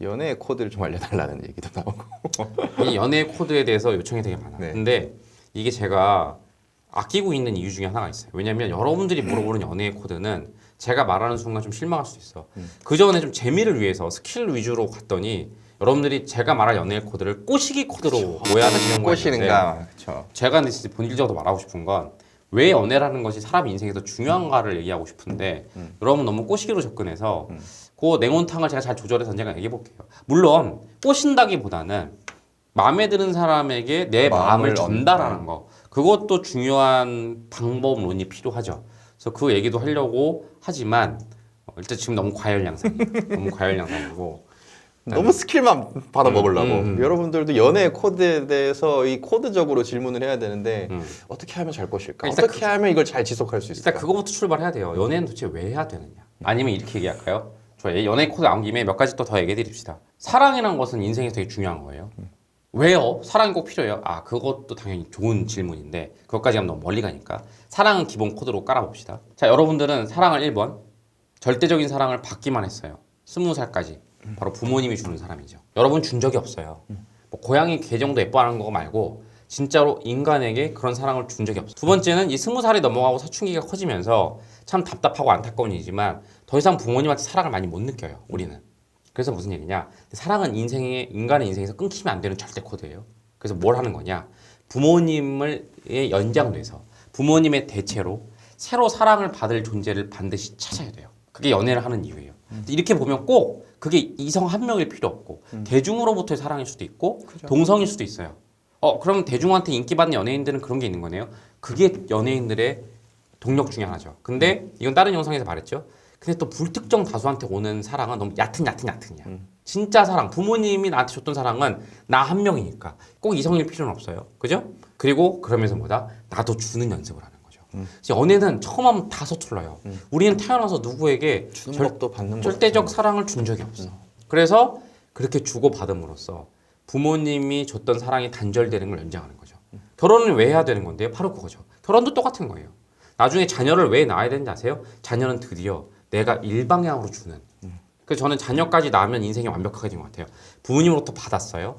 연애의 코드를 좀 알려달라는 얘기도 나오고. 이 연애 코드에 대해서 요청이 되게 많아요. 네. 근데 이게 제가 아끼고 있는 이유 중에 하나가 있어요. 왜냐면 여러분들이 물어보는 연애의 코드는 제가 말하는 순간 좀 실망할 수도 있어. 그 전에 좀 재미를 위해서 스킬 위주로 갔더니 여러분들이 제가 말할 연애의 코드를 꼬시기 코드로 오해하시는 거예요. 꼬시는가. 그렇죠. 제가 근데 진짜 본질적으로 말하고 싶은 건 왜 연애라는 것이 사람 인생에서 중요한가를 얘기하고 싶은데 여러분 너무 꼬시기로 접근해서 그 냉온탕을 제가 잘 조절해서 언젠가 얘기해 볼게요. 물론 꼬신다기보다는 마음에 드는 사람에게 내 마음을 전달하는 거 그것도 중요한 방법론이 필요하죠. 그래서 그 얘기도 하려고 하지만 일단 지금 너무 과열양상 너무 과열양상이고 너무 스킬만 받아 먹으려고. 여러분들도 연애의 코드에 대해서 이 코드적으로 질문을 해야 되는데 어떻게 하면 잘 것일까? 일단 어떻게 하면 이걸 잘 지속할 수 있을까? 일단 그거부터 출발해야 돼요. 연애는 도대체 왜 해야 되느냐? 아니면 이렇게 얘기할까요? 저 연애 코드 나온 김에 몇 가지 또 더 얘기해 드립시다. 사랑이라는 것은 인생에서 되게 중요한 거예요. 왜요? 사랑이 꼭 필요해요? 아, 그것도 당연히 좋은 질문인데 그것까지 하면 너무 멀리 가니까 사랑은 기본 코드로 깔아봅시다. 자, 여러분들은 사랑을 1번 절대적인 사랑을 받기만 했어요. 20살까지 바로 부모님이 주는 사람이죠. 여러분 준 적이 없어요. 뭐 고양이 개 정도 예뻐하는 거 말고 진짜로 인간에게 그런 사랑을 준 적이 없어요. 두 번째는 이 20살이 넘어가고 사춘기가 커지면서 참 답답하고 안타까운 일이지만 더 이상 부모님한테 사랑을 많이 못 느껴요. 우리는. 그래서 무슨 얘기냐? 사랑은 인간의 인생에서 끊기면 안 되는 절대 코드예요. 그래서 뭘 하는 거냐? 부모님을 연장돼서 부모님의 대체로 새로 사랑을 받을 존재를 반드시 찾아야 돼요. 그게 연애를 하는 이유예요. 이렇게 보면 꼭 그게 이성 한 명일 필요 없고 대중으로부터의 사랑일 수도 있고 그죠. 동성일 수도 있어요. 그럼 대중한테 인기받는 연예인들은 그런 게 있는 거네요. 그게 연예인들의 동력 중에 하나죠. 근데 이건 다른 영상에서 말했죠. 근데 또 불특정 다수한테 오는 사랑은 너무 얕은이야. 진짜 사랑, 부모님이 나한테 줬던 사랑은 나 한 명이니까 꼭 이성일 필요는 없어요. 그죠? 그리고 그러면서 뭐다? 나도 주는 연습을 하는 거죠. 연애는 처음 하면 다 서툴러요. 우리는 태어나서 누구에게 주는 법도 받는 법도 절대적 사랑을 준 적이 없어. 그래서 그렇게 주고받음으로써 부모님이 줬던 사랑이 단절되는 걸 연장하는 거죠. 결혼은 왜 해야 되는 건데요? 바로 그거죠. 결혼도 똑같은 거예요. 나중에 자녀를 왜 낳아야 되는지 아세요? 자녀는 드디어 내가 일방향으로 주는. 그래서 저는 자녀까지 낳으면 인생이 완벽하게 된 것 같아요. 부모님으로부터 받았어요.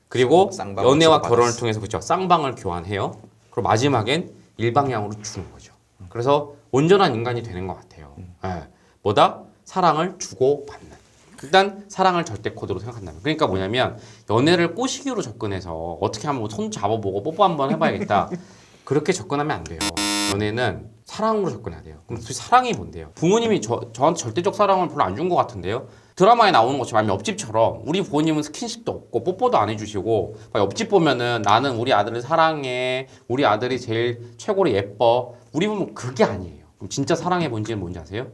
그리고 쌍방을 연애와 주고받았어. 결혼을 통해서 그죠? 쌍방을 교환해요. 그리고 마지막엔 일방향으로 주는 거죠. 그래서 온전한 인간이 되는 것 같아요. 예. 뭐다? 사랑을 주고받는. 일단 사랑을 절대 코드로 생각한다면. 그러니까 뭐냐면 연애를 꼬시기로 접근해서 어떻게 하면 손 잡아보고 뽀뽀 한번 해봐야겠다. 그렇게 접근하면 안 돼요. 연애는 사랑으로 접근해야 돼요. 그럼 도대체 사랑이 뭔데요? 부모님이 저한테 절대적 사랑을 별로 안 준 것 같은데요? 드라마에 나오는 것처럼 옆집처럼 우리 부모님은 스킨십도 없고 뽀뽀도 안 해주시고 막 옆집 보면은 나는 우리 아들을 사랑해, 우리 아들이 제일 최고로 예뻐. 우리 부모 그게 아니에요. 그럼 진짜 사랑의 본질은 뭔지 아세요?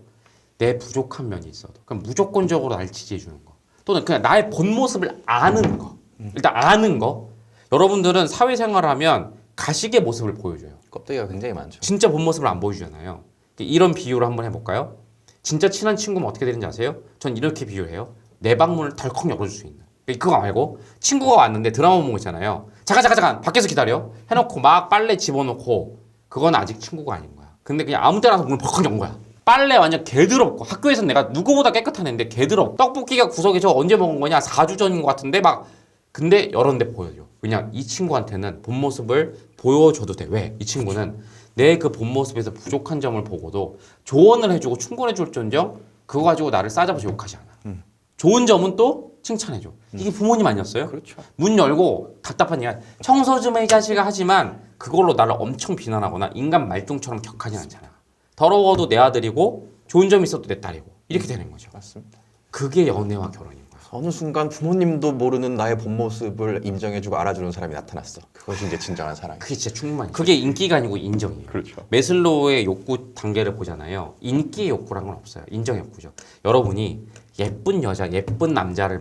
내 부족한 면이 있어도 그럼 무조건적으로 날 지지해 주는 거 또는 그냥 나의 본 모습을 아는 거. 일단 아는 거. 여러분들은 사회생활을 하면 가식의 모습을 보여줘요. 껍데기가 굉장히 많죠. 진짜 본 모습을 안 보여주잖아요. 이런 비유를 한번 해볼까요? 진짜 친한 친구면 어떻게 되는지 아세요? 전 이렇게 비유해요. 내 방문을 덜컥 열어줄 수 있는. 그거 말고 친구가 왔는데 드라마 보고 있잖아요. 잠깐 밖에서 기다려 해놓고 막 빨래 집어넣고 그건 아직 친구가 아닌 거야. 근데 그냥 아무 때나 문을 벌컥 연 거야. 빨래 완전 개더럽고 학교에서 내가 누구보다 깨끗한 애인데 개더럽고 떡볶이가 구석에 저 언제 먹은 거냐 4주 전인 것 같은데 막 근데 열었는데 보여줘. 왜냐 이 친구한테는 본 모습을 보여줘도 돼. 왜? 이 친구는 내 그 본 모습에서 부족한 점을 보고도 조언을 해주고 충고해줄지언정 그거 가지고 나를 싸잡아서 욕하지 않아. 좋은 점은 또 칭찬해줘. 이게 부모님 아니었어요? 그렇죠. 문 열고 답답한 얘기야. 청소 좀 해 이 자식아 하지만 그걸로 나를 엄청 비난하거나 인간 말종처럼 격하지 않잖아. 더러워도 내 아들이고 좋은 점이 있어도 내 딸이고 이렇게 되는 거죠. 맞습니다. 그게 연애와 결혼인 거야. 어느 순간 부모님도 모르는 나의 본 모습을 인정해주고 알아주는 사람이 나타났어. 그것이 이제 진정한 사랑이야. 그게 진짜 충만해. 그게 인기가 아니고 인정이에요. 그렇죠. 메슬로우의 욕구 단계를 보잖아요. 인기의 욕구란 건 없어요. 인정의 욕구죠. 여러분이 예쁜 여자, 예쁜 남자를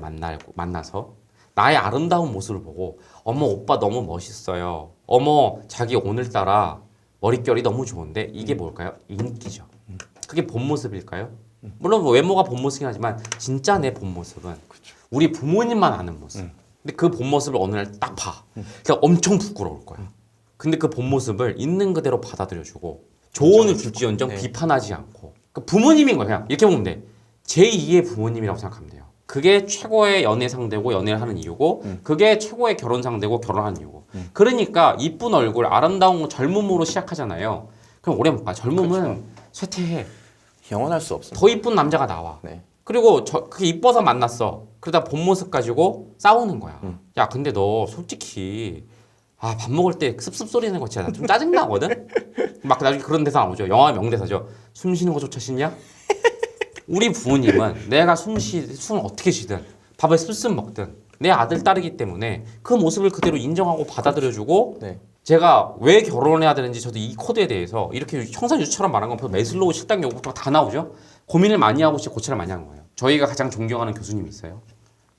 만나서 나의 아름다운 모습을 보고 어머 오빠 너무 멋있어요. 어머 자기 오늘따라 머릿결이 너무 좋은데 이게 뭘까요? 인기죠. 그게 본 모습일까요? 물론 뭐 외모가 본 모습이긴 하지만 진짜 내 본 모습은 우리 부모님만 아는 모습. 근데 그 본 모습을 어느 날 딱 봐. 그러니까 엄청 부끄러울 거야. 근데 그 본 모습을 있는 그대로 받아들여주고 조언을 줄지언정 네. 비판하지 않고. 그러니까 부모님인 거야. 그냥 이렇게 보면 돼. 제2의 부모님이라고 생각하면 돼요. 그게 최고의 연애 상대고 연애를 하는 이유고 그게 최고의 결혼 상대고 결혼하는 이유고 그러니까 이쁜 얼굴 아름다운 젊음으로 시작하잖아요. 그럼 오래 못 가. 젊음은 쇠퇴해. 영원할 수 없습니다. 더 이쁜 남자가 나와. 네. 그리고 그게 이뻐서 만났어. 그러다 본 모습 가지고 싸우는 거야. 야 근데 너 솔직히 밥 먹을 때 습습 소리 내는 거 진짜 나 좀 짜증나거든? 막 나중에 그런 대사 나오죠. 영화 명대사죠. 숨 쉬는 거조차 싫냐? 우리 부모님은 내가 숨을 어떻게 쉬든 밥을 습습 먹든 내 아들 딸이기 때문에 그 모습을 그대로 인정하고 받아들여주고 네. 제가 왜 결혼해야 되는지 저도 이 코드에 대해서 이렇게 형사유치처럼 말한 건 메슬로우 식당 요구부터 다 나오죠. 고민을 많이 하고 진짜 고찰을 많이 한 거예요. 저희가 가장 존경하는 교수님이 있어요.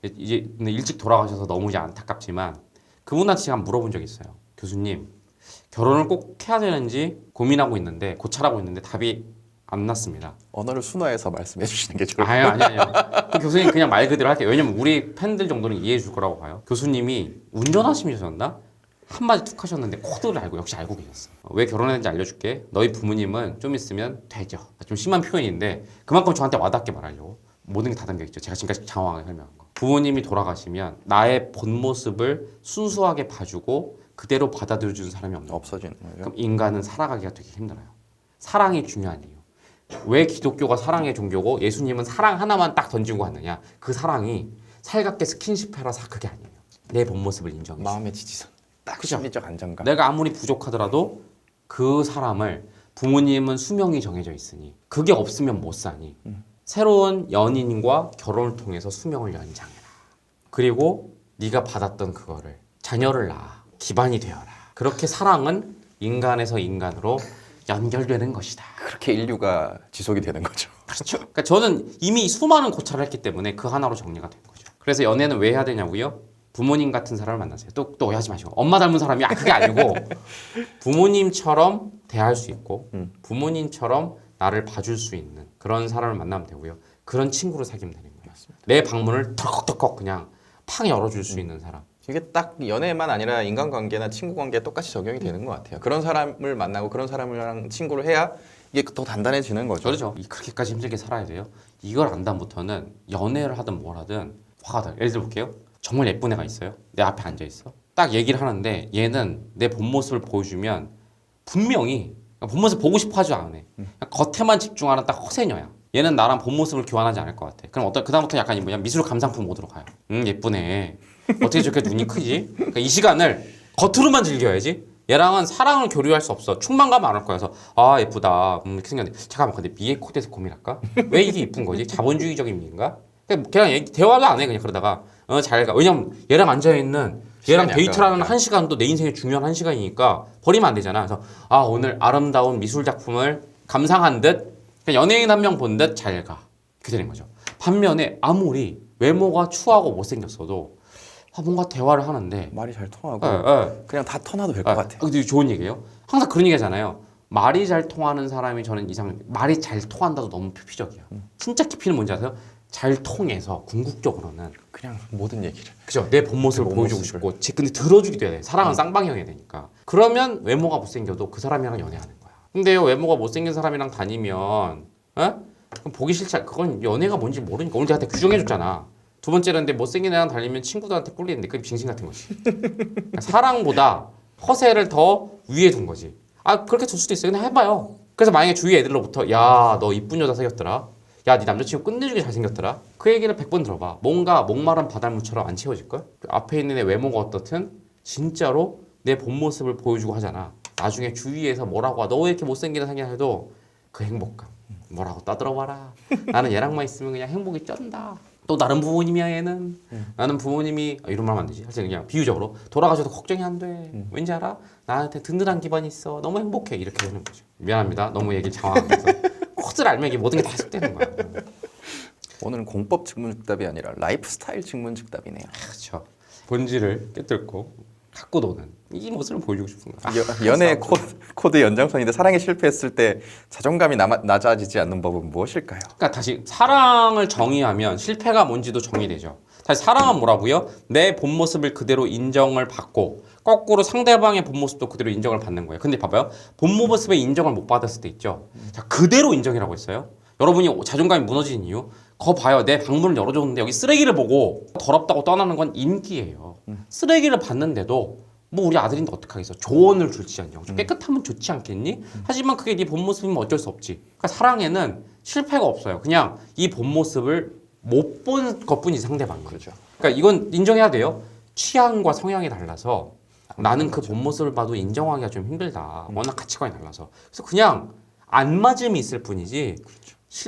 이제 근데 일찍 돌아가셔서 너무 이제 안타깝지만 그분한테 제가 물어본 적이 있어요. 교수님, 결혼을 꼭 해야 되는지 고민하고 있는데 고찰하고 있는데 답이 안 났습니다. 언어를 순화해서 말씀해 주시는 게 좋을 것 아니요. 그 교수님 그냥 말 그대로 할게요. 왜냐면 우리 팬들 정도는 이해해 줄 거라고 봐요. 교수님이 운전하시면서였나? 한마디 툭 하셨는데 코드를 역시 알고 계셨어요. 왜 결혼했는지 알려줄게. 너희 부모님은 좀 있으면 되죠. 좀 심한 표현인데 그만큼 저한테 와닿게 말하려고. 모든 게 다 담겨있죠. 제가 지금까지 장황하게 설명한 거. 부모님이 돌아가시면 나의 본 모습을 순수하게 봐주고 그대로 받아들여주는 사람이 없는 거예요. 없어지는 거예요. 그럼 인간은 살아가기가 되게 힘들어요. 사랑이 중요한 이유. 왜 기독교가 사랑의 종교고 예수님은 사랑 하나만 딱 던지고 갔느냐. 그 사랑이 살갑게 스킨십해라서 그게 아니에요. 내 본 모습을 인정해. 마음의 지지선. 딱 그죠? 심리적 안정감. 내가 아무리 부족하더라도 그 사람을 부모님은 수명이 정해져 있으니 그게 없으면 못 사니 새로운 연인과 결혼을 통해서 수명을 연장해라. 그리고 네가 받았던 그거를 자녀를 낳아 기반이 되어라. 그렇게 사랑은 인간에서 인간으로 연결되는 것이다. 그렇게 인류가 지속이 되는 거죠. 그렇죠. 그러니까 저는 이미 수많은 고찰을 했기 때문에 그 하나로 정리가 된 거죠. 그래서 연애는 왜 해야 되냐고요? 부모님 같은 사람을 만나세요. 또 오해하지 마시고 엄마 닮은 사람이 그게 아니고 부모님처럼 대할 수 있고 부모님처럼 나를 봐줄 수 있는 그런 사람을 만나면 되고요. 그런 친구를 사귀면 되는 거예요. 맞습니다. 내 방문을 덜컥덜컥 그냥 팡 열어줄 수 있는 사람. 이게 딱 연애만 아니라 인간관계나 친구관계에 똑같이 적용이 되는 것 같아요. 그런 사람을 만나고 그런 사람이랑 친구를 해야 이게 더 단단해지는 거죠. 그렇죠. 그렇게까지 힘들게 살아야 돼요. 이걸 안 다음부터는 연애를 하든 뭘 하든 화가 나요. 예를 들어 볼게요. 정말 예쁜 애가 있어요. 내 앞에 앉아 있어. 딱 얘기를 하는데 얘는 내 본 모습을 보여주면 분명히 본 모습 보고 싶어 하지 않네. 겉에만 집중하는 딱 허세녀야. 얘는 나랑 본 모습을 교환하지 않을 것 같아. 그럼 그다음부터 약간 미술 감상품 모드로 가요. 예쁘네. 어떻게 저렇게 눈이 크지? 그러니까 이 시간을 겉으로만 즐겨야지. 얘랑은 사랑을 교류할 수 없어. 충만감 안 올 거야. 그래서 예쁘다. 이렇게 생겼는데 잠깐만 근데 미의 코드에서 고민할까? 왜 이게 이쁜 거지? 자본주의적인 미인가? 그냥 대화도 안 해. 그냥 그러다가 잘 가. 왜냐면 얘랑 앉아있는 얘랑 데이트라는 한 시간도 내 인생의 중요한 한 시간이니까 버리면 안 되잖아. 그래서 오늘 아름다운 미술 작품을 감상한 듯 그냥 연예인 한 명 본 듯 잘 가. 그렇게 되는 거죠. 반면에 아무리 외모가 추하고 못생겼어도 뭔가 대화를 하는데 말이 잘 통하고 그냥 다 터놔도 될 것 같아요. 근데 좋은 얘기예요. 항상 그런 얘기 하잖아요. 말이 잘 통하는 사람이 저는 말이 잘 통한다도 너무 표피적이야. 진짜 깊이는 뭔지 아세요? 잘 통해서 궁극적으로는 그냥 모든 얘기를. 그죠. 내 본 모습을 보여주고 싶고 근데 들어주기도 해야 돼. 사랑은 쌍방향이 되니까. 그러면 외모가 못생겨도 그 사람이랑 연애하는 거야. 근데요 외모가 못생긴 사람이랑 다니면 그럼 보기 싫지. 그건 연애가 뭔지 모르니까. 오늘 내가 규정해줬잖아. 두 번째는 근데 못생긴 애랑 달리면 친구들한테 꿀리는데 그게 빙신 같은 거지. 그러니까 사랑보다 허세를 더 위에 둔 거지. 그렇게 줄 수도 있어요. 그냥 해봐요. 그래서 만약에 주위 애들로부터 야 너 이쁜 여자 사귀었더라. 야 네 남자친구 끝내주게 잘생겼더라. 그 얘기를 100번 들어봐. 뭔가 목마른 바닷물처럼 안 채워질걸? 앞에 있는 애 외모가 어떻든 진짜로 내 본 모습을 보여주고 하잖아. 나중에 주위에서 뭐라고 너 왜 이렇게 못생기는 사귀냐 해도 그 행복감 뭐라고 떠들어봐라. 나는 얘랑만 있으면 그냥 행복이 쩐다. 또 다른 부모님이야 얘는. 나는 부모님이 이런 말 하면 안 되지. 사실 그냥 비유적으로 돌아가셔도 걱정이 안 돼. 왠지 알아? 나한테 든든한 기반이 있어. 너무 행복해. 이렇게 되는 거죠. 미안합니다. 너무 얘기 장황해서. 코드를 알면 이게 모든 게 다 해석되는 거야. 오늘은 공법 직문즉답이 아니라 라이프 스타일 직문즉답이네요. 그렇죠. 본질을 깨뚫고 갖고 노는 이 모습을 보여주고 싶은 거야. 연애 코드 연장선인데 사랑에 실패했을 때 자존감이 낮아지지 않는 법은 무엇일까요? 그러니까 다시 사랑을 정의하면 실패가 뭔지도 정의되죠. 다시 사랑은 뭐라고요? 내 본 모습을 그대로 인정을 받고 거꾸로 상대방의 본 모습도 그대로 인정을 받는 거예요. 근데 봐봐요. 본 모습의 인정을 못 받았을 때 있죠. 자, 그대로 인정이라고 했어요. 여러분이 자존감이 무너진 이유 거 봐요. 내 방문을 열어줬는데 여기 쓰레기를 보고 더럽다고 떠나는 건 인기예요. 쓰레기를 봤는데도 뭐 우리 아들인데 어떡하겠어. 조언을 줄지언정. 좀 깨끗하면 좋지 않겠니? 하지만 그게 네 본 모습이면 어쩔 수 없지. 그러니까 사랑에는 실패가 없어요. 그냥 이 본 모습을 못 본 것뿐이 상대방이. 그렇죠. 그러니까 이건 인정해야 돼요. 취향과 성향이 달라서 나는 그 본 모습을 봐도 인정하기가 좀 힘들다. 워낙 가치관이 달라서. 그래서 그냥 안 맞음이 있을 뿐이지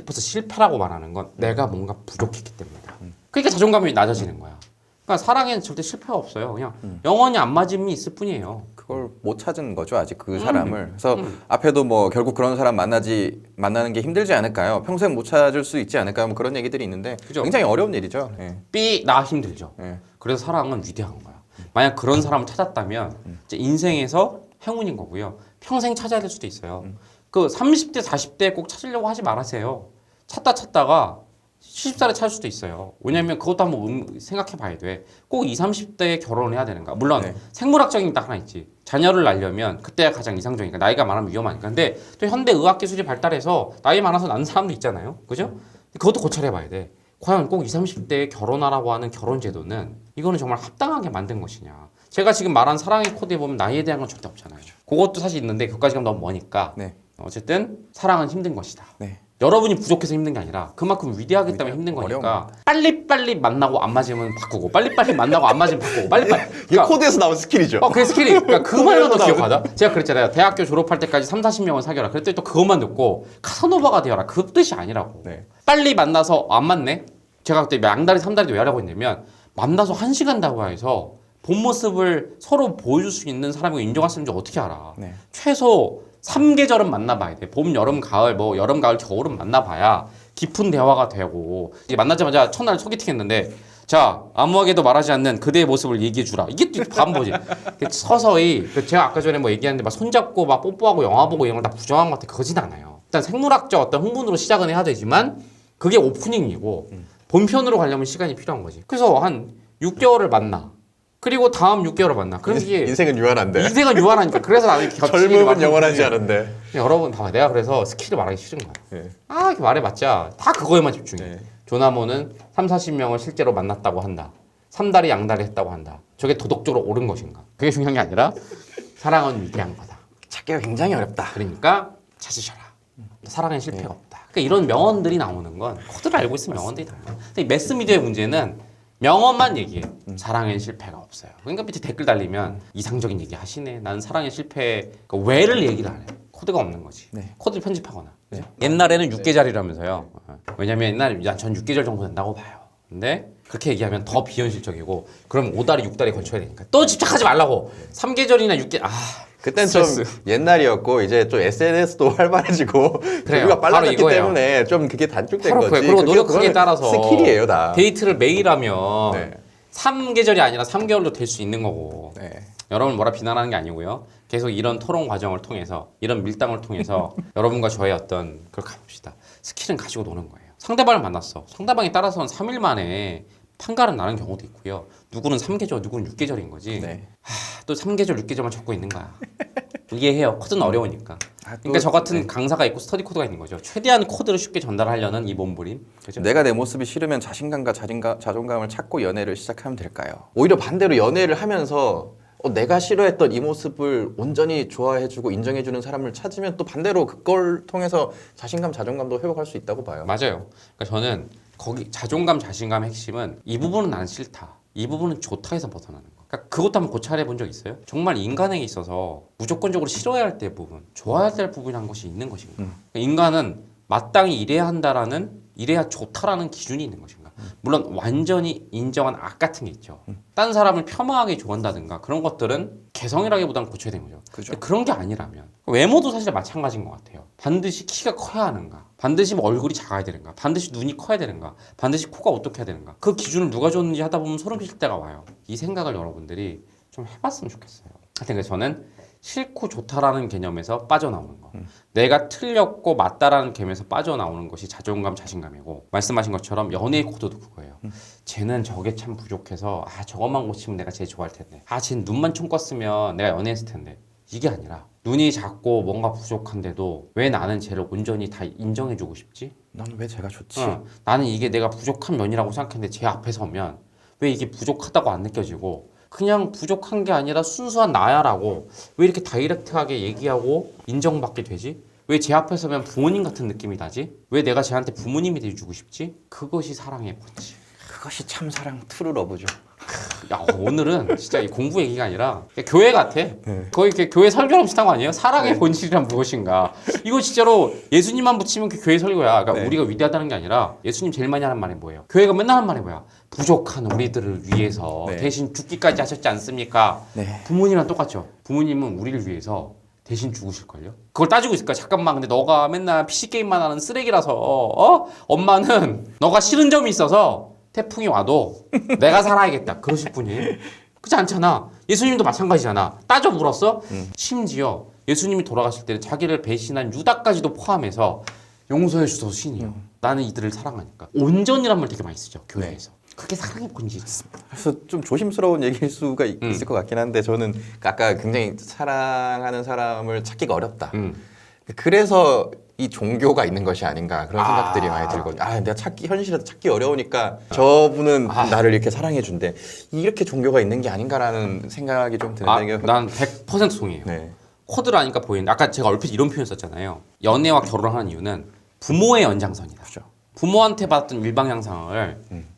벌써 실패라고 말하는 건 내가 뭔가 부족했기 때문이다. 그러니까 자존감이 낮아지는 거야. 그러니까 사랑에는 절대 실패가 없어요. 그냥 영원히 안 맞음이 있을 뿐이에요. 그걸 못 찾은 거죠 아직 그 사람을. 그래서 앞에도 뭐 결국 그런 사람 만나는 게 힘들지 않을까요? 평생 못 찾을 수 있지 않을까요? 뭐 그런 얘기들이 있는데 그죠? 굉장히 어려운 일이죠. 예. 나 힘들죠. 예. 그래서 사랑은 위대한 거야. 만약 그런 사람을 찾았다면 이제 인생에서 행운인 거고요. 평생 찾아야 될 수도 있어요. 그 30대, 40대 꼭 찾으려고 하지 말아세요. 찾다가 70살에 찾을 수도 있어요. 왜냐면 그것도 한번 생각해 봐야 돼. 꼭 20, 30대에 결혼을 해야 되는가? 물론 네. 생물학적인 게 딱 하나 있지. 자녀를 낳으려면 그때가 가장 이상적이니까 나이가 많으면 위험하니까. 근데 또 현대 의학 기술이 발달해서 나이 많아서 낳는 사람도 있잖아요. 그죠? 그것도 고찰해 봐야 돼. 과연 꼭 20, 30대에 결혼하라고 하는 결혼 제도는 이거는 정말 합당하게 만든 것이냐. 제가 지금 말한 사랑의 코드에 보면 나이에 대한 건 절대 없잖아요. 그것도 사실 있는데 그것까지 가면 너무 머니까. 네. 어쨌든 사랑은 힘든 것이다. 네. 여러분이 부족해서 힘든 게 아니라 그만큼 위대하기 때문에 힘든 거니까 빨리빨리 만나고 안 맞으면 바꾸고 빨리빨리 만나고 안 맞으면 바꾸고 빨리빨리. 이게 코드에서 나온 스킬이죠. 그게 스킬이. 그러니까 그 말로도 기억하자. 제가 그랬잖아요. 대학교 졸업할 때까지 3, 40명을 사귀어라. 그랬더니 또 그것만 듣고 카사노바가 되어라. 그 뜻이 아니라고. 네. 빨리 만나서 안 맞네. 제가 그때 양다리 3다리도 왜 하라고 했냐면 만나서 1시간 대화해서 본 모습을 서로 보여줄 수 있는 사람이 인정할 수 있는지 어떻게 알아. 네. 최소 3계절은 만나봐야 돼. 봄, 여름, 가을, 뭐 여름, 가을, 겨울은 만나봐야 깊은 대화가 되고. 이제 만나자마자 첫날 소개팅했는데 자 아무에게도 말하지 않는 그대의 모습을 얘기해주라. 이게 또 반보지. 서서히 제가 아까 전에 뭐 얘기했는데 막 손잡고 막 뽀뽀하고 영화 보고 이런 걸 다 부정한 것 같아. 그러진 않아요. 일단 생물학적 어떤 흥분으로 시작은 해야 되지만 그게 오프닝이고 본편으로 가려면 시간이 필요한 거지. 그래서 한 6개월을 만나. 그리고 다음 6개월을 만나. 그럼 이게 인생은 유한한데. 인생은 유한하니까. 그래서 나는 젊음은 영원하지 않은데. 여러분 봐봐. 내가 그래서 스킬을 말하기 싫은 거야. 네. 이렇게 말해봤자 다 그거에만 집중해. 네. 조나모는 3, 40명을 실제로 만났다고 한다. 3다리 양다리 했다고 한다. 저게 도덕적으로 옳은 것인가? 그게 중요한 게 아니라 사랑은 위대한 거다. 찾기가 굉장히 어렵다. 그러니까 찾으셔라. 사랑엔 실패가 없다. 그러니까 이런 명언들이 나오는 건 코드를 알고 있으면 명언들이 나와요. 근데 이 매스미디어의 문제는 명언만 얘기해. 사랑엔 실패가 없어요. 그러니까 밑에 댓글 달리면 이상적인 얘기 하시네. 나는 사랑의 실패 그러니까 왜를 얘기를 안 해. 코드가 없는 거지. 네. 코드를 편집하거나. 옛날에는 6계절이라면서요. 왜냐면 옛날에 전 6계절 정도 된다고 봐요. 근데 그렇게 얘기하면 더 비현실적이고 그럼 5다리 6다리 걸쳐야 되니까 또 집착하지 말라고. 3계절이나 6계절 그땐 좀 옛날이었고 이제 좀 SNS도 활발해지고 우리가 빨라졌기 때문에 좀 그게 단축된 거지. 그리고 노력하기에 따라서 스킬이에요 다. 데이트를 매일 하면 네. 3계절이 아니라 3개월도 될 수 있는 거고. 네. 여러분 뭐라 비난하는 게 아니고요. 계속 이런 토론 과정을 통해서 이런 밀당을 통해서 여러분과 저의 어떤 그걸 가봅시다. 스킬은 가지고 노는 거예요. 상대방을 만났어. 상대방에 따라서는 3일 만에 판가름 나는 경우도 있고요. 누구는 3계절, 누구는 6계절인 거지. 네. 또 3계절, 6계절만 적고 있는 거야. 이해해요. 코드는 어려우니까. 그러니까 저 같은 강사가 있고 스터디 코드가 있는 거죠. 최대한 코드를 쉽게 전달하려는 이 몸부림. 그죠? 내가 내 모습이 싫으면 자신감과 자존감을 찾고 연애를 시작하면 될까요? 오히려 반대로 연애를 하면서 내가 싫어했던 이 모습을 온전히 좋아해주고 인정해주는 사람을 찾으면 또 반대로 그걸 통해서 자신감, 자존감도 회복할 수 있다고 봐요. 맞아요. 그러니까 저는 거기 자존감, 자신감의 핵심은 이 부분은 난 싫다. 이 부분은 좋다에서 벗어나는 거. 그러니까 그것도 한번 고찰해 본 적 있어요? 정말 인간에게 있어서 무조건적으로 싫어야 할 때 부분, 좋아야 될 부분이라는 것이 있는 것인가? 그러니까 인간은 마땅히 이래야 한다라는, 이래야 좋다라는 기준이 있는 것인가? 물론 완전히 인정한 악 같은 게 있죠. 딴 사람을 폄하하게 좋아한다든가 그런 것들은 개성이라기보다는 고쳐야 되는 거죠. 그죠. 근데 그런 게 아니라면 외모도 사실 마찬가지인 것 같아요. 반드시 키가 커야 하는가? 반드시 뭐 얼굴이 작아야 되는가? 반드시 눈이 커야 되는가? 반드시 코가 어떻게 해야 되는가? 그 기준을 누가 줬는지 하다 보면 소름 끼칠 때가 와요. 이 생각을 여러분들이 좀 해봤으면 좋겠어요. 하여튼 그래서 저는 싫고 좋다라는 개념에서 빠져나오는 거. 내가 틀렸고 맞다라는 개념에서 빠져나오는 것이 자존감, 자신감이고 말씀하신 것처럼 연애의 코드도 그거예요. 쟤는 저게 참 부족해서 저것만 고치면 내가 제일 좋아할 텐데 쟤는 눈만 총 껐으면 내가 연애했을 텐데 이게 아니라 눈이 작고 뭔가 부족한데도 왜 나는 쟤를 온전히 다 인정해주고 싶지? 나는 왜 제가 좋지? 나는 이게 내가 부족한 면이라고 생각했는데 제 앞에 서면 왜 이게 부족하다고 안 느껴지고 그냥 부족한 게 아니라 순수한 나야라고 왜 이렇게 다이렉트하게 얘기하고 인정받게 되지? 왜 제 앞에 서면 부모님 같은 느낌이 나지? 왜 내가 쟤한테 부모님이 돼주고 싶지? 그것이 사랑의 본질. 그것이 참 사랑 트루 러브죠. 야, 오늘은 진짜 이 공부 얘기가 아니라 교회 같아. 거의 이렇게 교회 설교랑 비슷한 거 아니에요? 사랑의 본질이란 무엇인가? 이거 진짜로 예수님만 붙이면 그 교회 설교야. 그러니까 우리가 위대하다는 게 아니라 예수님 제일 많이 하는 말이 뭐예요? 교회가 맨날 하는 말이 뭐야? 부족한 우리들을 위해서 대신 죽기까지 하셨지 않습니까? 부모님이랑 똑같죠. 부모님은 우리를 위해서 대신 죽으실걸요? 그걸 따지고 있을까? 잠깐만, 근데 너가 맨날 PC게임만 하는 쓰레기라서 엄마는 너가 싫은 점이 있어서 태풍이 와도 내가 살아야겠다 그러실 분이에요? 그렇지 않잖아. 예수님도 마찬가지잖아. 따져 물었어? 심지어 예수님이 돌아가실 때는 자기를 배신한 유다까지도 포함해서 용서해 주소서 신이요. 나는 이들을 사랑하니까. 온전이란 말 되게 많이 쓰죠 교회에서. 그게 사랑의 본질이었습니다. 그래서 좀 조심스러운 얘기일 수가 있을 것 같긴 한데 저는 아까 굉장히 사랑하는 사람을 찾기가 어렵다. 그래서 이 종교가 있는 것이 아닌가 그런 생각들이 많이 들거든요. 내가 현실에서 찾기 어려우니까 저분은 나를 이렇게 사랑해 준대. 이렇게 종교가 있는 게 아닌가라는 생각이 좀 드는데 난 100% 동의해요. 네. 코드를 하니까 보이는데 아까 제가 얼핏 이런 표현 썼잖아요. 연애와 결혼하는 이유는 부모의 연장선이다. 그렇죠. 부모한테 받았던 일방향상을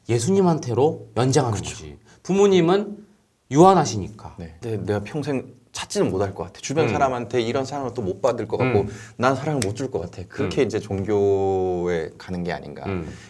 예수님한테로 연장하는 거지. 부모님은 유한하시니까. 근데 내가 평생 찾지는 못할 것 같아. 주변 사람한테 이런 사랑을 또 못 받을 것 같고 난 사랑을 못 줄 것 같아. 그렇게 이제 종교에 가는 게 아닌가.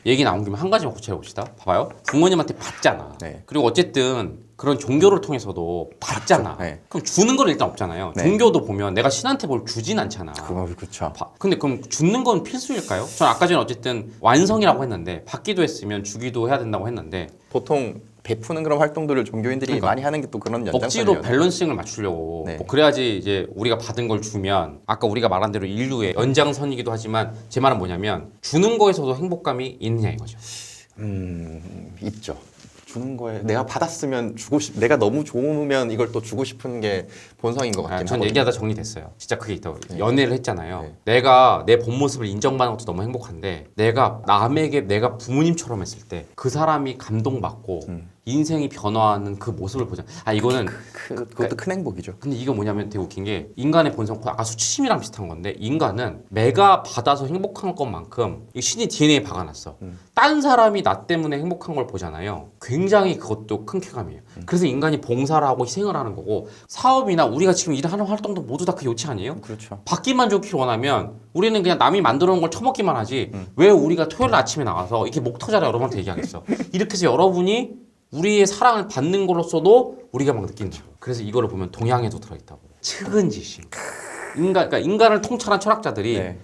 얘기 나온 김에 한 가지만 고쳐해 봅시다. 봐봐요. 부모님한테 받잖아. 네. 그리고 어쨌든 그런 종교를 통해서도 받잖아. 네. 그럼 주는 건 일단 없잖아요. 네. 종교도 보면 내가 신한테 뭘 주진 않잖아. 그렇죠. 근데 그럼 주는 건 필수일까요? 전 아까 전에 어쨌든 완성이라고 했는데 받기도 했으면 주기도 해야 된다고 했는데 보통 베푸는 그런 활동들을 종교인들이 많이 하는 게 또 그런 억지로 연장선이에요. 밸런싱을 맞추려고 뭐 그래야지 이제 우리가 받은 걸 주면 아까 우리가 말한 대로 인류의 연장선이기도 하지만 제 말은 뭐냐면 주는 거에서도 행복감이 있느냐 이거죠. 있죠. 주는 거에 내가 받았으면 내가 너무 좋으면 이걸 또 주고 싶은 게 본성인 것 같긴 전 하거든요. 얘기하다 정리됐어요. 진짜 그게 있다고. 연애를 했잖아요. 내가 내 본 모습을 인정받는 것도 너무 행복한데 내가 남에게 내가 부모님처럼 했을 때 그 사람이 감동받고 인생이 변화하는 그 모습을 보자. 이거는 그것도 큰 행복이죠. 근데 이거 뭐냐면 되게 웃긴 게 인간의 본성 아까 수치심이랑 비슷한 건데 인간은 내가 받아서 행복한 것만큼 이 신이 DNA에 박아놨어. 딴 사람이 나 때문에 행복한 걸 보잖아요. 굉장히 그것도 큰 쾌감이에요. 그래서 인간이 봉사를 하고 희생을 하는 거고 사업이나 우리가 지금 일하는 활동도 모두 다 그 요치 아니에요? 그렇죠. 받기만 좋기를 원하면 우리는 그냥 남이 만들어 놓은 걸 처먹기만 하지 왜 우리가 토요일 아침에 나가서 이렇게 목 터져라 여러분한테 얘기하겠어. 이렇게 해서 여러분이 우리의 사랑을 받는 걸로써도 우리가 막 느낀다. 그래서 이거를 보면 동양에도 들어있다고. 측은지심. 그러니까 인간을 통찰한 철학자들이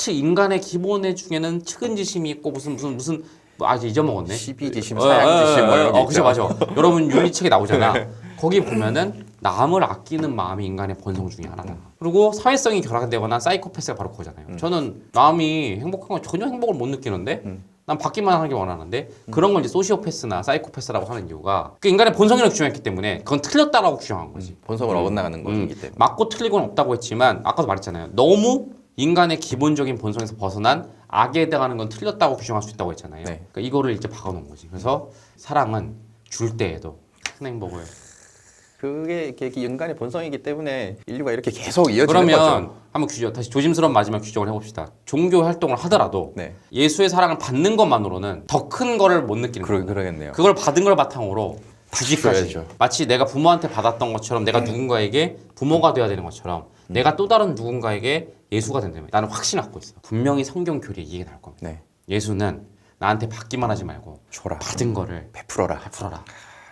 인간의 기본의 중에는 측은지심이 있고 무슨 이제 잊어먹었네. 시비지심, 사양지심 뭐 이런 게 그죠, 맞아. 여러분 윤리책에 나오잖아. 거기 보면은 남을 아끼는 마음이 인간의 본성 중에 하나다. 그리고 사회성이 결합되거나 사이코패스가 바로 그거잖아요. 저는 마음이 행복한 건 전혀 행복을 못 느끼는데 난 받기만 하는 게 원하는데 그런 걸 이제 소시오패스나 사이코패스라고 하는 이유가 그 인간의 본성이라고 규정했기 때문에 그건 틀렸다라고 규정한 거지. 본성을 어긋나가는 것이기 때문에. 맞고 틀리고는 없다고 했지만 아까도 말했잖아요. 너무 인간의 기본적인 본성에서 벗어난 악에 해당하는 건 틀렸다고 규정할 수 있다고 했잖아요. 그러니까 이거를 이제 박아놓은 거지. 그래서 사랑은 줄 때에도 큰 행복을. 그게 인간의 본성이기 때문에 인류가 이렇게 계속 이어지는 거죠. 그러면 한번 다시 조심스러운 마지막 규정을 해봅시다. 종교 활동을 하더라도 예수의 사랑을 받는 것만으로는 더 큰 거를 못 느끼는 거예요. 그러겠네요. 그걸 받은 걸 바탕으로 주기까지 줘야죠. 마치 내가 부모한테 받았던 것처럼 내가 누군가에게 부모가 돼야 되는 것처럼 내가 또 다른 누군가에게 예수가 된다면 나는 확신 갖고 있어. 분명히 성경 교리에 이게 나올 겁니다. 예수는 나한테 받기만 하지 말고 줘라. 받은 거를 베풀어라.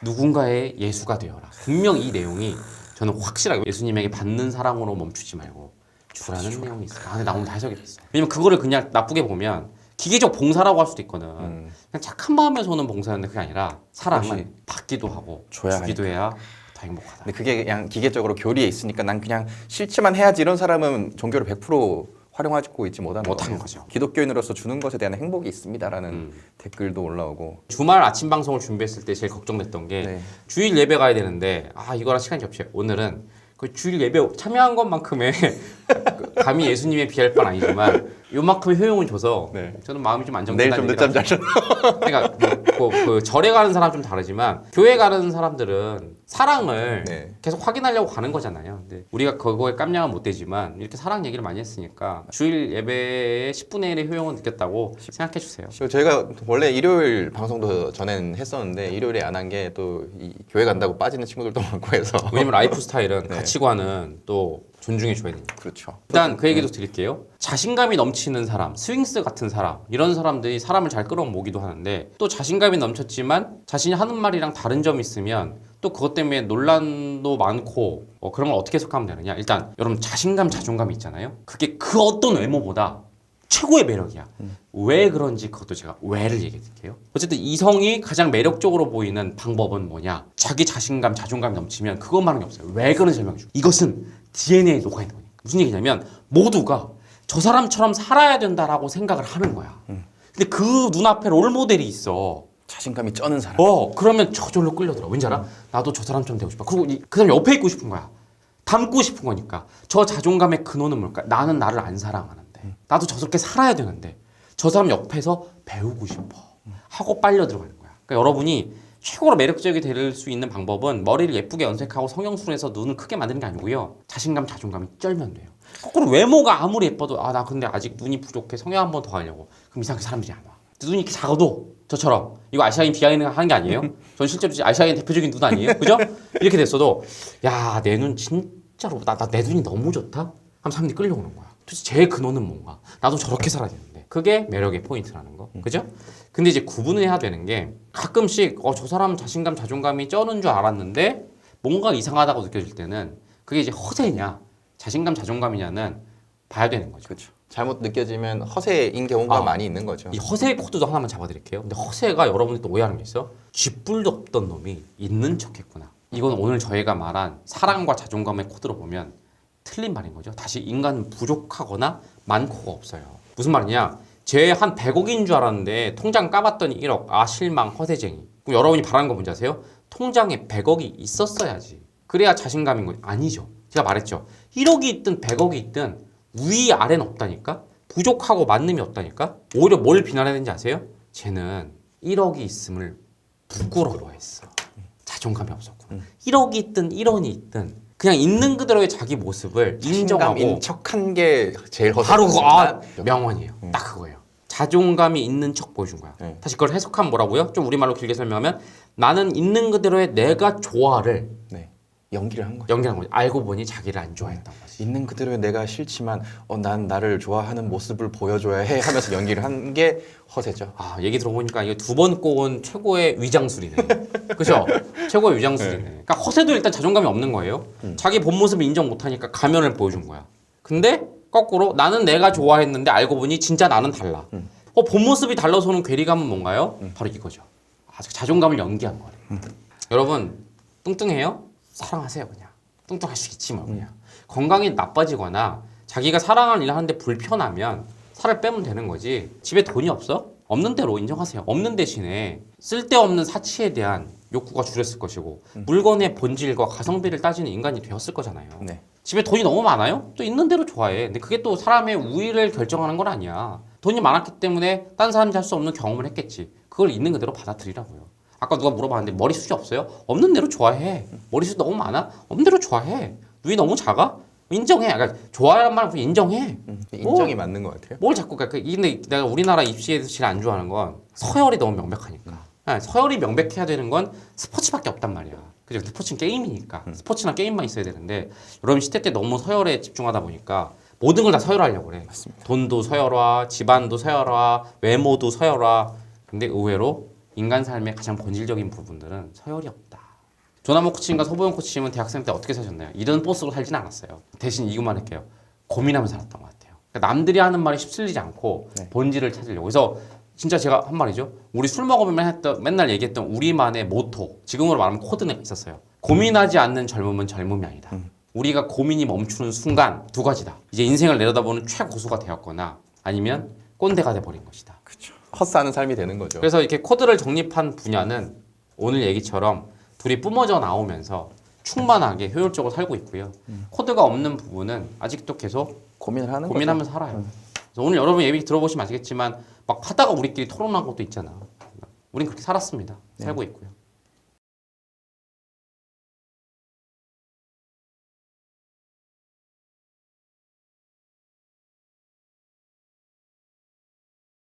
누군가의 예수가 되어라. 분명 이 내용이 저는 확실하게 예수님에게 받는 사랑으로 멈추지 말고 주라는 내용이 있어. 근데 나 오늘 다 해석이 됐어. 왜냐면 그거를 그냥 나쁘게 보면 기계적 봉사라고 할 수도 있거든. 그냥 착한 마음에서 오는 봉사였는데 그게 아니라 사랑은 받기도 하고 주기도 해야 더 행복하다. 근데 그게 그냥 기계적으로 교리에 있으니까 난 그냥 실체만 해야지 이런 사람은 종교를 100% 활용하고 있지 못하는 거죠. 기독교인으로서 주는 것에 대한 행복이 있습니다라는 댓글도 올라오고. 주말 아침 방송을 준비했을 때 제일 걱정됐던 게 주일 예배 가야 되는데 이거랑 시간이 접시요. 오늘은 그 주일 예배 참여한 것만큼의 감히 예수님에 비할 바는 아니지만 요만큼의 효용을 줘서 네. 저는 마음이 좀 내일 안정된다는 좀 늦잠 자죠. 그러니까 그 절에 가는 사람 좀 다르지만 교회 가는 사람들은 사랑을 네. 계속 확인하려고 가는 거잖아요. 근데 우리가 그거에 깜냥은 못 되지만 이렇게 사랑 얘기를 많이 했으니까 주일 예배의 10분의 1의 효용을 느꼈다고 생각해 주세요. 저희가 원래 일요일 방송도 전엔 했었는데 일요일에 안 한 게 또 이 교회 간다고 빠지는 친구들도 많고 해서 왜냐면 라이프 스타일은 네. 가치관은 또 존중해 줘야 되니까. 그렇죠. 일단 그 얘기도 드릴게요. 자신감이 넘치는 사람, 스윙스 같은 사람, 이런 사람들이 사람을 잘 끌어모으기도 하는데 또 자신감이 넘쳤지만 자신이 하는 말이랑 다른 점이 있으면 또 그것 때문에 논란도 많고 그런 걸 어떻게 해석하면 되느냐. 일단 여러분 자신감, 자존감이 있잖아요. 그게 그 어떤 외모보다 최고의 매력이야. 왜 그런지 그것도 제가 왜를 얘기해 드릴게요. 어쨌든 이성이 가장 매력적으로 보이는 방법은 뭐냐? 자기 자신감, 자존감이 넘치면 그것만은 없어요. 왜 그런지 설명해 줄게요. 이것은 DNA에 녹아 있는 거예요. 무슨 얘기냐면 모두가 저 사람처럼 살아야 된다라고 생각을 하는 거야. 근데 그 눈앞에 롤모델이 있어. 자신감이 쩌는 사람. 그러면 저절로 끌려들어. 왠지 알아? 나도 저 사람처럼 되고 싶어. 그리고 그 사람 옆에 있고 싶은 거야. 닮고 싶은 거니까. 저 자존감의 근원은 뭘까? 나는 나를 안 사랑하는데. 나도 저렇게 살아야 되는데. 저 사람 옆에서 배우고 싶어. 하고 빨려 들어가는 거야. 그러니까 여러분이 최고로 매력적이 될 수 있는 방법은 머리를 예쁘게 염색하고 성형술해서 눈을 크게 만드는 게 아니고요. 자신감, 자존감이 쩔면 돼요. 거꾸로 외모가 아무리 예뻐도 나 근데 아직 눈이 부족해. 성형 한 번 더 하려고. 그럼 이상하게 사람들이 안 와. 눈이 이렇게 작아도 저처럼 이거 아시아인 비하인드 하는 게 아니에요. 전 실제로 아시아인 대표적인 눈 아니에요. 그죠? 이렇게 됐어도 야, 내 눈 진짜로 내 눈이 너무 좋다? 하면 사람들이 끌려오는 거야. 도대체 제 근원은 뭔가? 나도 저렇게 살아야 되는데. 그게 매력의 포인트라는 거. 그죠? 근데 이제 구분을 해야 되는 게 가끔씩 저 사람 자신감, 자존감이 쩌는 줄 알았는데 뭔가 이상하다고 느껴질 때는 그게 이제 허세냐, 자신감, 자존감이냐는 봐야 되는 거죠. 그렇죠. 잘못 느껴지면 허세인 경우가 많이 있는 거죠. 이 허세 코드도 하나만 잡아드릴게요. 근데 허세가 여러분이 또 오해하는 게 있어. 쥐뿔도 없던 놈이 있는 척했구나. 이건 오늘 저희가 말한 사랑과 자존감의 코드로 보면 틀린 말인 거죠. 다시 인간은 부족하거나 많고가 없어요. 무슨 말이냐? 쟤 한 100억인 줄 알았는데 통장 까봤더니 1억. 실망, 허세쟁이. 그럼 여러분이 바라는 거 뭔지 아세요? 통장에 100억이 있었어야지. 그래야 자신감인 거지. 아니죠. 제가 말했죠. 1억이 있든 100억이 있든 위 아래는 없다니까? 부족하고 만능이 없다니까? 오히려 뭘 비난해야 되는지 아세요? 쟤는 1억이 있음을 부끄러워했어. 자존감이 없었고. 1억이 있든 1원이 있든 그냥 있는 그대로의 자기 모습을 인정하고 자신감인 척한 게 제일 허세. 바로 명언이에요. 딱 그거예요. 자존감이 있는 척 보여준 거야. 다시 그걸 해석하면 뭐라고요? 좀 우리말로 길게 설명하면 나는 있는 그대로의 내가 좋아를 연기를 한 거죠. 연기한 거지. 알고 보니 자기를 안 좋아했던 거지. 있는 그대로의 내가 싫지만 난 나를 좋아하는 모습을 보여줘야 해 하면서 연기를 한 게 허세죠. 얘기 들어보니까 이거 두 번 꼽은 최고의 위장술이네. 그죠? 최고의 위장술이네. 그러니까 허세도 일단 자존감이 없는 거예요. 자기 본 모습을 인정 못하니까 가면을 보여준 거야. 근데 거꾸로 나는 내가 좋아했는데 알고 보니 진짜 나는 달라. 본 모습이 달라서 오는 괴리감은 뭔가요? 바로 이거죠. 자존감을 연기한 거래. 여러분 뚱뚱해요? 사랑하세요 그냥. 뚱뚱할 수 있지 뭐 그냥. 건강이 나빠지거나 자기가 사랑하는 일을 하는데 불편하면 살을 빼면 되는 거지. 집에 돈이 없어? 없는 대로 인정하세요. 없는 대신에 쓸데없는 사치에 대한 욕구가 줄였을 것이고 물건의 본질과 가성비를 따지는 인간이 되었을 거잖아요. 네. 집에 돈이 너무 많아요? 또 있는 대로 좋아해. 근데 그게 또 사람의 우위를 결정하는 건 아니야. 돈이 많았기 때문에 딴 사람이 할 수 없는 경험을 했겠지. 그걸 있는 그대로 받아들이라고요. 아까 누가 물어봤는데 머리숱이 없어요? 없는 대로 좋아해. 머리숱 너무 많아? 없는 대로 좋아해. 눈이 너무 작아? 인정해. 그러니까 좋아하는 말은 그냥 인정해. 인정이 맞는 것 같아요. 뭘 자꾸 근데 내가 우리나라 입시에서 제일 안 좋아하는 건 서열이 너무 명백하니까. 서열이 명백해야 되는 건 스포츠밖에 없단 말이야. 그죠? 스포츠는 게임이니까. 스포츠나 게임만 있어야 되는데 여러분 시대 때 너무 서열에 집중하다 보니까 모든 걸 다 서열화하려고 그래. 맞습니다. 돈도 서열화, 집안도 서열화, 외모도 서열화. 근데 의외로 인간 삶의 가장 본질적인 부분들은 서열이 없다. 조나모 코치님과 서보영 코치님은 대학생 때 어떻게 사셨나요? 이런 보스로 살진 않았어요. 대신 이것만 할게요. 고민하면서 살았던 것 같아요. 그러니까 남들이 하는 말이 휩쓸리지 않고 본질을 찾으려고. 그래서 진짜 제가 한 말이죠. 우리 술 먹으면 맨날 얘기했던 우리만의 모토, 지금으로 말하면 코드가 있었어요. 고민하지 않는 젊음은 젊음이 아니다. 우리가 고민이 멈추는 순간 두 가지다. 이제 인생을 내려다보는 최고수가 되었거나 아니면 꼰대가 돼버린 것이다. 그렇죠. 헛사는 삶이 되는 거죠. 그래서 이렇게 코드를 정립한 분야는 오늘 얘기처럼 둘이 뿜어져 나오면서 충만하게 효율적으로 살고 있고요. 코드가 없는 부분은 아직도 계속 고민을 하는 거죠. 고민하면서 살아요. 그래서 오늘 여러분 얘기 들어보시면 아시겠지만 막 하다가 우리끼리 토론한 것도 있잖아. 우린 그렇게 살았습니다. 살고 있고요.